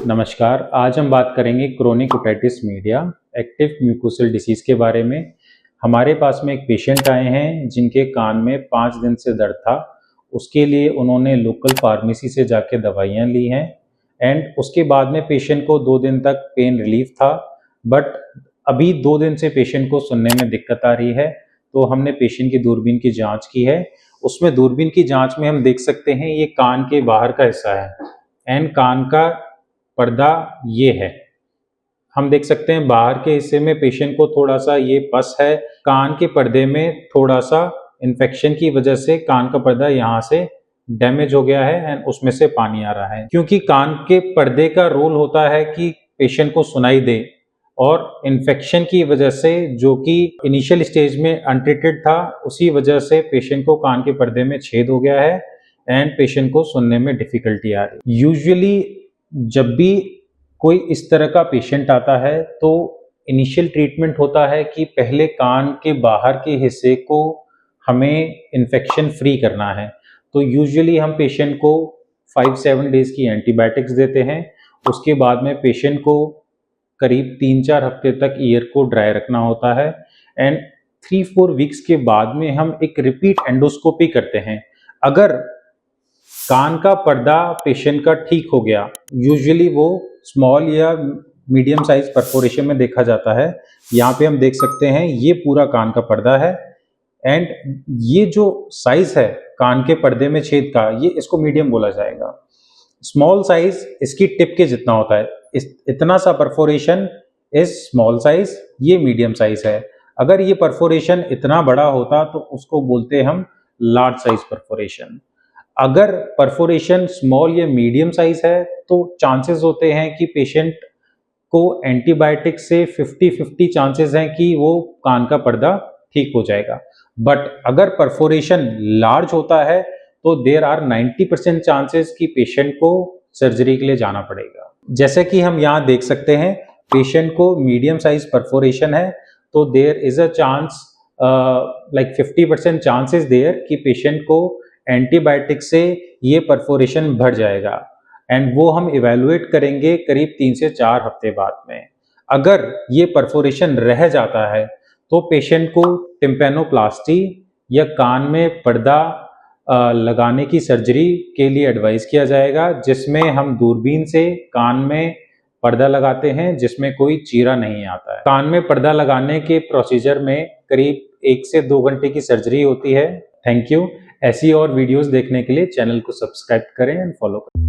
नमस्कार। आज हम बात करेंगे chronic otitis media active mucosal disease के बारे में। हमारे पास में एक पेशेंट आए हैं जिनके कान में 5 दिन से दर्द था। उसके लिए उन्होंने लोकल फार्मेसी से जाके दवाइयाँ ली हैं एंड उसके बाद में पेशेंट को 2 दिन तक पेन रिलीफ था, बट अभी 2 दिन से पेशेंट को सुनने में दिक्कत आ रही है। तो हमने पेशेंट की दूरबीन की जाँच की है। उसमें दूरबीन की जाँच में हम देख सकते हैं ये कान के बाहर का हिस्सा है एंड कान का पर्दा ये है। हम देख सकते हैं बाहर के हिस्से में पेशेंट को थोड़ा सा ये पस है। कान के पर्दे में थोड़ा सा इन्फेक्शन की वजह से कान का पर्दा यहाँ से डैमेज हो गया है एंड उसमें से पानी आ रहा है। क्योंकि कान के पर्दे का रोल होता है कि पेशेंट को सुनाई दे, और इन्फेक्शन की वजह से जो कि इनिशियल स्टेज में अनट्रीटेड था, उसी वजह से पेशेंट को कान के पर्दे में छेद हो गया है एंड पेशेंट को सुनने में डिफिकल्टी आ रही है। यूजुअली जब भी कोई इस तरह का पेशेंट आता है तो इनिशियल ट्रीटमेंट होता है कि पहले कान के बाहर के हिस्से को हमें इन्फेक्शन फ्री करना है। तो यूजुअली हम पेशेंट को 5-7 डेज की एंटीबायोटिक्स देते हैं। उसके बाद में पेशेंट को करीब 3-4 हफ्ते तक ईयर को ड्राई रखना होता है एंड 3-4 वीक्स के बाद में हम एक रिपीट एंडोस्कोपी करते हैं। अगर कान का पर्दा पेशेंट का ठीक हो गया, यूजुअली वो स्मॉल या मीडियम साइज परफोरेशन में देखा जाता है। यहाँ पे हम देख सकते हैं ये पूरा कान का पर्दा है एंड ये जो साइज है कान के पर्दे में छेद का, ये इसको मीडियम बोला जाएगा। स्मॉल साइज इसकी टिप के जितना होता है, इतना सा परफोरेशन इज स्मॉल साइज, ये मीडियम साइज है। अगर ये परफोरेशन इतना बड़ा होता तो उसको बोलते हैं हम लार्ज साइज परफोरेशन। अगर परफोरेशन स्मॉल या मीडियम साइज है तो चांसेस होते हैं कि पेशेंट को एंटीबायोटिक से 50-50 चांसेस हैं कि वो कान का पर्दा ठीक हो जाएगा। बट अगर परफोरेशन लार्ज होता है तो देयर आर 90% चांसेस कि पेशेंट को सर्जरी के लिए जाना पड़ेगा। जैसे कि हम यहाँ देख सकते हैं पेशेंट को मीडियम साइज परफोरेशन है, तो there is a chance like 50% chances there कि पेशेंट को एंटीबायोटिक से ये परफोरेशन बढ़ जाएगा एंड वो हम इवेलुएट करेंगे करीब 3 से 4 हफ्ते बाद में। अगर ये परफोरेशन रह जाता है तो पेशेंट को टिम्पैनोप्लास्टी या कान में पर्दा लगाने की सर्जरी के लिए एडवाइस किया जाएगा, जिसमें हम दूरबीन से कान में पर्दा लगाते हैं जिसमें कोई चीरा नहीं आता है। कान में पर्दा लगाने के प्रोसीजर में करीब 1 से 2 घंटे की सर्जरी होती है। Thank you. ऐसी और वीडियोस देखने के लिए चैनल को सब्सक्राइब करें एंड फॉलो करें।